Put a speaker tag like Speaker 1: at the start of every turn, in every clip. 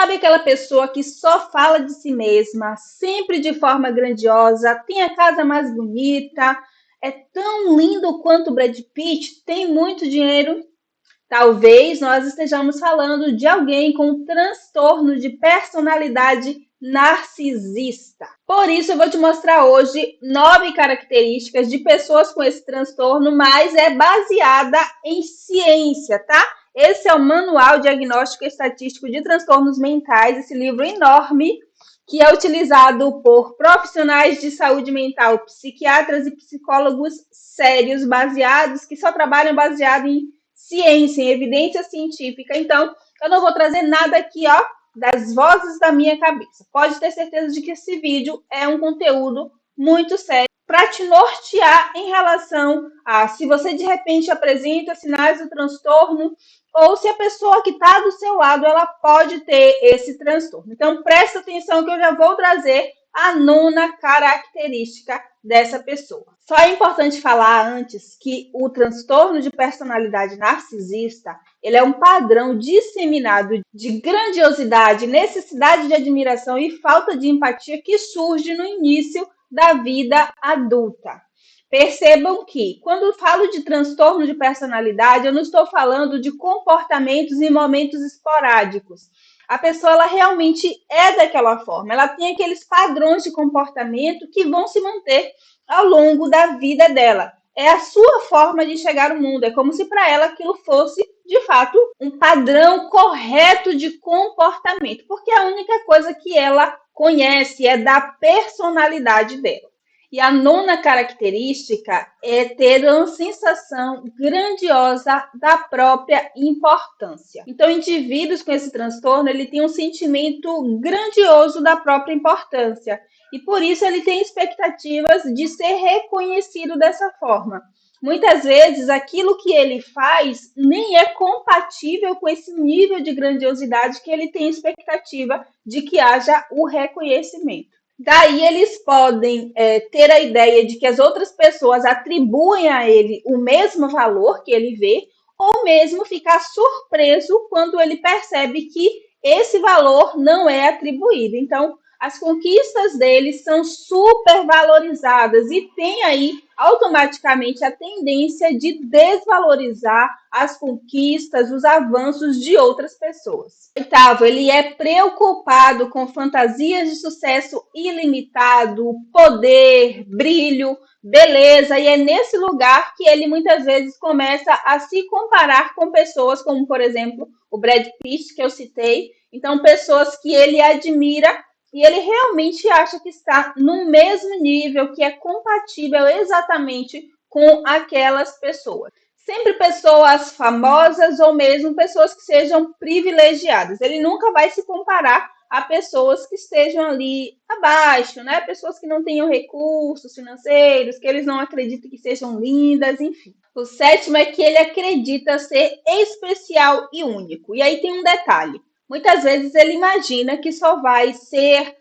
Speaker 1: Sabe aquela pessoa que só fala de si mesma, sempre de forma grandiosa, tem a casa mais bonita, é tão lindo quanto o Brad Pitt, tem muito dinheiro? Talvez nós estejamos falando de alguém com um transtorno de personalidade narcisista. Por isso, eu vou te mostrar hoje 9 características de pessoas com esse transtorno, mas é baseada em ciência, tá? Esse é o Manual Diagnóstico Estatístico de Transtornos Mentais, esse livro enorme que é utilizado por profissionais de saúde mental, psiquiatras e psicólogos sérios, que só trabalham baseado em ciência, em evidência científica. Então, eu não vou trazer nada aqui, ó, das vozes da minha cabeça. Pode ter certeza de que esse vídeo é um conteúdo muito sério para te nortear em relação a se você de repente apresenta sinais do transtorno ou se a pessoa que está do seu lado ela pode ter esse transtorno. Então, presta atenção que eu já vou trazer a 9ª característica dessa pessoa. Só é importante falar antes que o transtorno de personalidade narcisista, ele é um padrão disseminado de grandiosidade, necessidade de admiração e falta de empatia que surge no início da vida adulta. Percebam que, quando eu falo de transtorno de personalidade, eu não estou falando de comportamentos em momentos esporádicos. A pessoa ela realmente é daquela forma, ela tem aqueles padrões de comportamento que vão se manter ao longo da vida dela. É a sua forma de chegar ao mundo, é como se para ela aquilo fosse, de fato, um padrão correto de comportamento, porque a única coisa que ela conhece é da personalidade dela. E a 9ª característica é ter uma sensação grandiosa da própria importância. Então, indivíduos com esse transtorno, ele tem um sentimento grandioso da própria importância. E por isso ele tem expectativas de ser reconhecido dessa forma. Muitas vezes, aquilo que ele faz nem é compatível com esse nível de grandiosidade que ele tem expectativa de que haja o reconhecimento. Daí eles podem ter a ideia de que as outras pessoas atribuem a ele o mesmo valor que ele vê, ou mesmo ficar surpreso quando ele percebe que esse valor não é atribuído. Então, as conquistas deles são super valorizadas e tem aí automaticamente a tendência de desvalorizar as conquistas, os avanços de outras pessoas. 8º, ele é preocupado com fantasias de sucesso ilimitado, poder, brilho, beleza, e é nesse lugar que ele muitas vezes começa a se comparar com pessoas como, por exemplo, o Brad Pitt, que eu citei. Então, pessoas que ele admira e ele realmente acha que está no mesmo nível, que é compatível exatamente com aquelas pessoas. Sempre pessoas famosas ou mesmo pessoas que sejam privilegiadas. Ele nunca vai se comparar a pessoas que estejam ali abaixo, né? Pessoas que não tenham recursos financeiros, que eles não acreditam que sejam lindas, enfim. O 7º é que ele acredita ser especial e único. E aí tem um detalhe. Muitas vezes ele imagina que só vai ser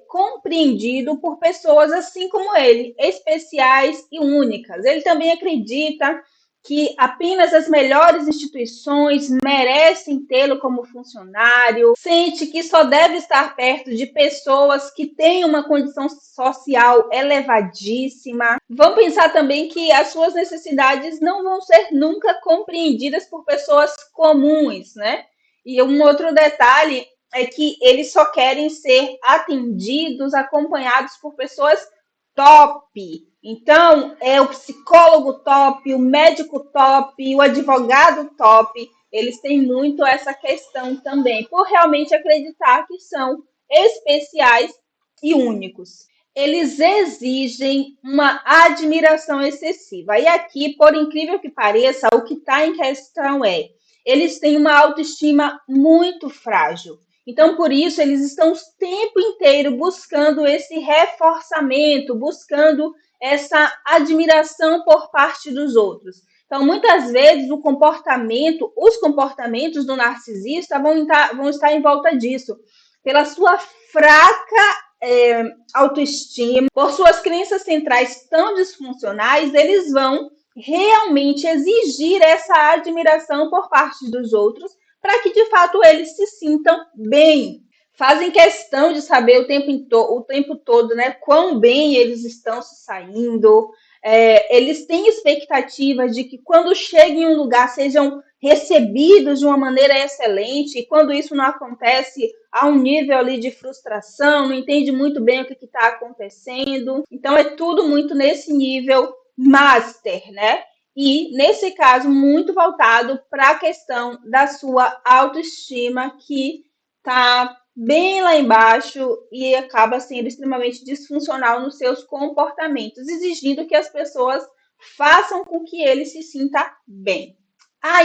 Speaker 1: compreendido por pessoas assim como ele, especiais e únicas. Ele também acredita que apenas as melhores instituições merecem tê-lo como funcionário, sente que só deve estar perto de pessoas que têm uma condição social elevadíssima. Vão pensar também que as suas necessidades não vão ser nunca compreendidas por pessoas comuns, né? E um outro detalhe é que eles só querem ser atendidos, acompanhados por pessoas top. Então, é o psicólogo top, o médico top, o advogado top. Eles têm muito essa questão também, por realmente acreditar que são especiais e únicos. Eles exigem uma admiração excessiva. E aqui, por incrível que pareça, o que está em questão é eles têm uma autoestima muito frágil. Então, por isso, eles estão o tempo inteiro buscando esse reforçamento, buscando essa admiração por parte dos outros. Então, muitas vezes, os comportamentos do narcisista vão estar em volta disso. Pela sua fraca autoestima, por suas crenças centrais tão disfuncionais, eles vão realmente exigir essa admiração por parte dos outros para que de fato eles se sintam bem. Fazem questão de saber o tempo todo, né, quão bem eles estão se saindo. Eles têm expectativa de que quando cheguem em um lugar sejam recebidos de uma maneira excelente, e quando isso não acontece, há um nível ali de frustração, não entende muito bem o que está acontecendo. Então é tudo muito nesse nível master, né? E, nesse caso, muito voltado para a questão da sua autoestima, que está bem lá embaixo e acaba sendo extremamente disfuncional nos seus comportamentos, exigindo que as pessoas façam com que ele se sinta bem.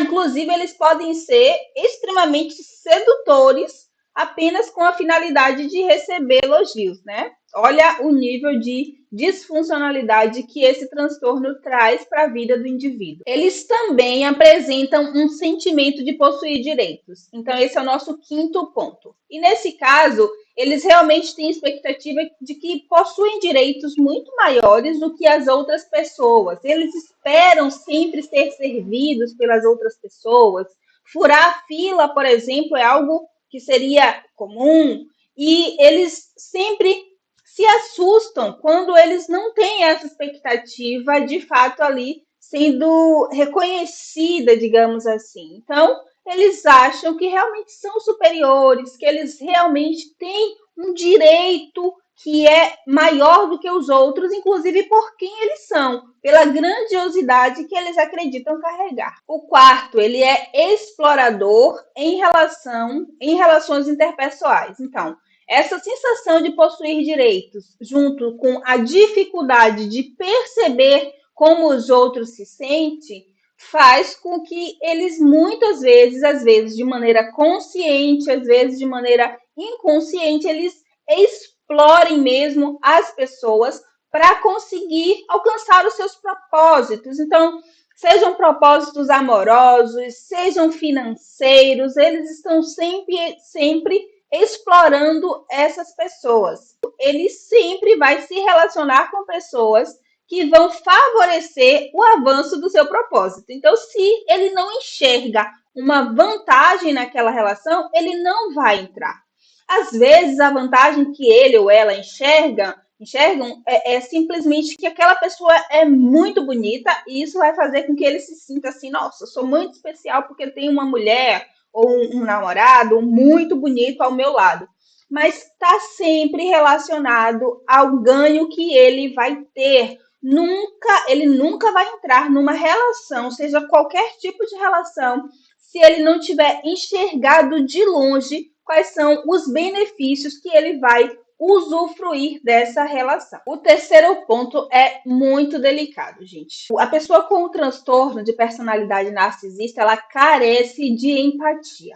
Speaker 1: Inclusive, eles podem ser extremamente sedutores apenas com a finalidade de receber elogios, né? Olha o nível de disfuncionalidade que esse transtorno traz para a vida do indivíduo. Eles também apresentam um sentimento de possuir direitos. Então, esse é o nosso quinto ponto. E nesse caso, eles realmente têm expectativa de que possuem direitos muito maiores do que as outras pessoas. Eles esperam sempre ser servidos pelas outras pessoas. Furar a fila, por exemplo, é algo que seria comum, e eles sempre se assustam quando eles não têm essa expectativa de fato ali sendo reconhecida, digamos assim. Então, eles acham que realmente são superiores, que eles realmente têm um direito que é maior do que os outros, inclusive por quem eles são, pela grandiosidade que eles acreditam carregar. O quarto, ele é explorador em relações interpessoais. Então, essa sensação de possuir direitos, junto com a dificuldade de perceber como os outros se sentem, faz com que eles muitas vezes, às vezes de maneira consciente, às vezes de maneira inconsciente, eles explorem mesmo as pessoas para conseguir alcançar os seus propósitos. Então, sejam propósitos amorosos, sejam financeiros, eles estão sempre explorando essas pessoas. Ele sempre vai se relacionar com pessoas que vão favorecer o avanço do seu propósito. Então, se ele não enxerga uma vantagem naquela relação, ele não vai entrar. Às vezes, a vantagem que ele ou ela enxergam é simplesmente que aquela pessoa é muito bonita, e isso vai fazer com que ele se sinta assim, nossa, eu sou muito especial porque tem uma mulher ou um namorado muito bonito ao meu lado. Mas está sempre relacionado ao ganho que ele vai ter. Ele nunca vai entrar numa relação, seja qualquer tipo de relação, se ele não tiver enxergado de longe quais são os benefícios que ele vai usufruir dessa relação. O terceiro ponto é muito delicado, gente. A pessoa com o transtorno de personalidade narcisista, ela carece de empatia.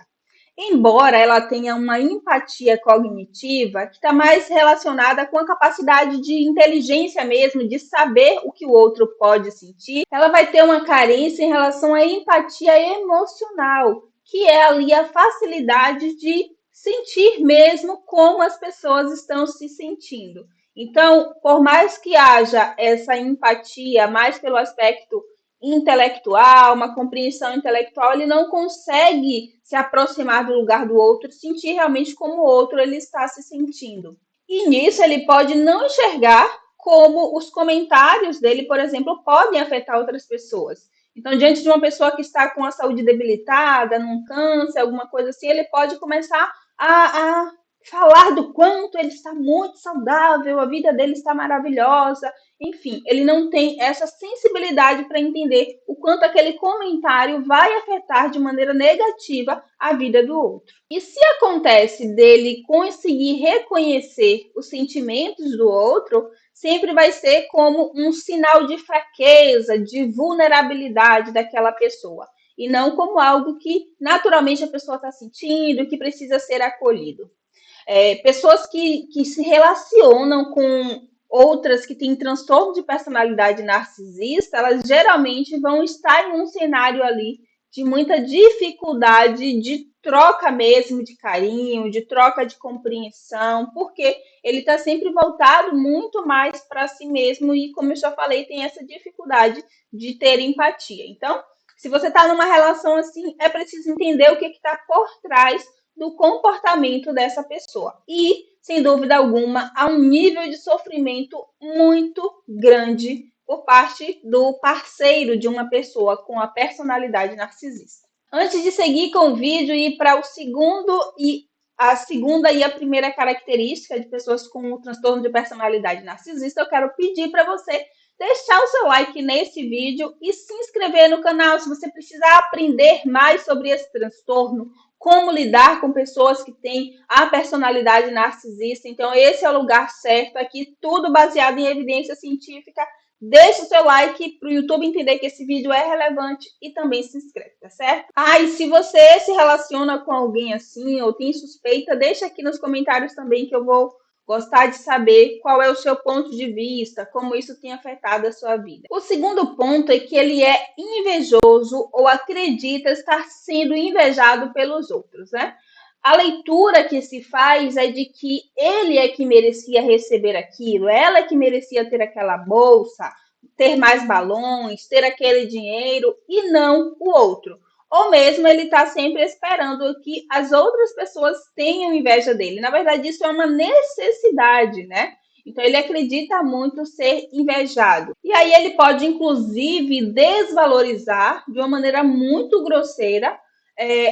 Speaker 1: Embora ela tenha uma empatia cognitiva que está mais relacionada com a capacidade de inteligência mesmo, de saber o que o outro pode sentir, ela vai ter uma carência em relação à empatia emocional, que é ali a facilidade de sentir mesmo como as pessoas estão se sentindo. Então, por mais que haja essa empatia mais pelo aspecto intelectual, uma compreensão intelectual, ele não consegue se aproximar do lugar do outro, sentir realmente como o outro ele está se sentindo. E nisso ele pode não enxergar como os comentários dele, por exemplo, podem afetar outras pessoas. Então, diante de uma pessoa que está com a saúde debilitada, num câncer, alguma coisa assim, ele pode começar a falar do quanto ele está muito saudável, a vida dele está maravilhosa. Enfim, ele não tem essa sensibilidade para entender o quanto aquele comentário vai afetar de maneira negativa a vida do outro. E se acontece dele conseguir reconhecer os sentimentos do outro, sempre vai ser como um sinal de fraqueza, de vulnerabilidade daquela pessoa, e não como algo que naturalmente a pessoa está sentindo, que precisa ser acolhido. Pessoas que se relacionam com outras que têm transtorno de personalidade narcisista, elas geralmente vão estar em um cenário ali de muita dificuldade de troca mesmo de carinho, de troca de compreensão, porque ele está sempre voltado muito mais para si mesmo e, como eu já falei, tem essa dificuldade de ter empatia. Então, Se você está numa relação assim, é preciso entender o que está por trás do comportamento dessa pessoa. E, sem dúvida alguma, há um nível de sofrimento muito grande por parte do parceiro de uma pessoa com a personalidade narcisista. Antes de seguir com o vídeo e ir para o segundo e a segunda e a primeira característica de pessoas com o transtorno de personalidade narcisista, eu quero pedir para você deixar o seu like nesse vídeo e se inscrever no canal se você precisar aprender mais sobre esse transtorno, como lidar com pessoas que têm a personalidade narcisista. Então, esse é o lugar certo aqui, tudo baseado em evidência científica. Deixe o seu like para o YouTube entender que esse vídeo é relevante e também se inscreve, tá certo? E se você se relaciona com alguém assim ou tem suspeita, deixa aqui nos comentários também que eu vou gostar de saber qual é o seu ponto de vista, como isso tem afetado a sua vida. O segundo ponto é que ele é invejoso ou acredita estar sendo invejado pelos outros, né? A leitura que se faz é de que ele é que merecia receber aquilo, ela é que merecia ter aquela bolsa, ter mais balões, ter aquele dinheiro e não o outro. Ou mesmo ele está sempre esperando que as outras pessoas tenham inveja dele. Na verdade, isso é uma necessidade, né? Então, ele acredita muito ser invejado. E aí, ele pode, inclusive, desvalorizar de uma maneira muito grosseira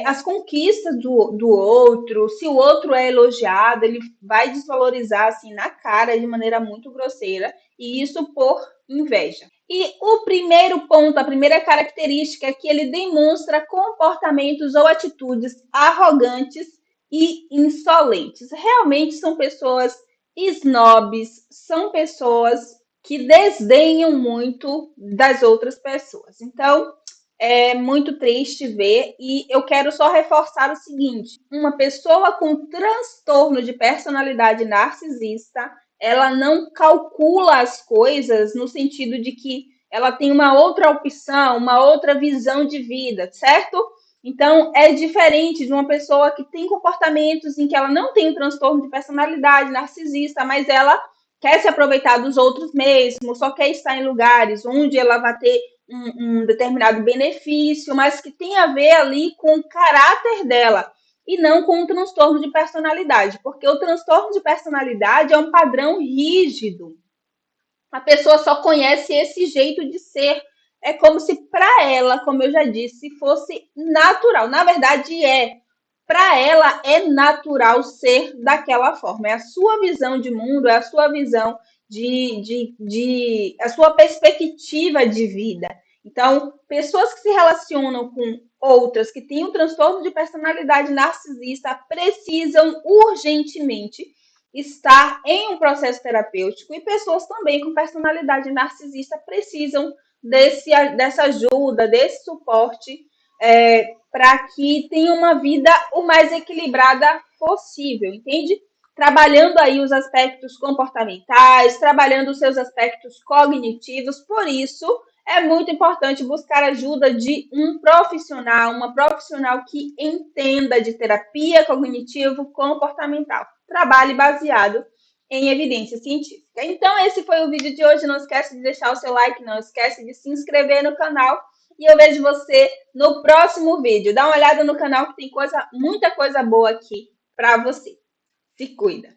Speaker 1: as conquistas do outro. Se o outro é elogiado, ele vai desvalorizar assim na cara de maneira muito grosseira. E isso por inveja. E o primeiro ponto, a primeira característica é que ele demonstra comportamentos ou atitudes arrogantes e insolentes. Realmente são pessoas snobs, são pessoas que desdenham muito das outras pessoas. Então, é muito triste ver e eu quero só reforçar o seguinte: uma pessoa com transtorno de personalidade narcisista, ela não calcula as coisas no sentido de que ela tem uma outra opção, uma outra visão de vida, certo? Então, é diferente de uma pessoa que tem comportamentos em que ela não tem um transtorno de personalidade narcisista, mas ela quer se aproveitar dos outros mesmo, só quer estar em lugares onde ela vai ter um determinado benefício, mas que tem a ver ali com o caráter dela e não com o transtorno de personalidade, porque o transtorno de personalidade é um padrão rígido. A pessoa só conhece esse jeito de ser. É como se para ela, como eu já disse, fosse natural. Na verdade, para ela é natural ser daquela forma. É a sua visão de mundo, é a sua visão a sua perspectiva de vida. Então, pessoas que se relacionam com outras que têm um transtorno de personalidade narcisista precisam urgentemente estar em um processo terapêutico, e pessoas também com personalidade narcisista precisam dessa ajuda, desse suporte, para que tenham uma vida o mais equilibrada possível, entende? Trabalhando aí os aspectos comportamentais, trabalhando os seus aspectos cognitivos. Por isso, é muito importante buscar ajuda de um profissional, uma profissional que entenda de terapia cognitivo-comportamental. Trabalhe baseado em evidência científica. Então, esse foi o vídeo de hoje. Não esquece de deixar o seu like, não esquece de se inscrever no canal. E eu vejo você no próximo vídeo. Dá uma olhada no canal que tem muita coisa boa aqui para você. Se cuida!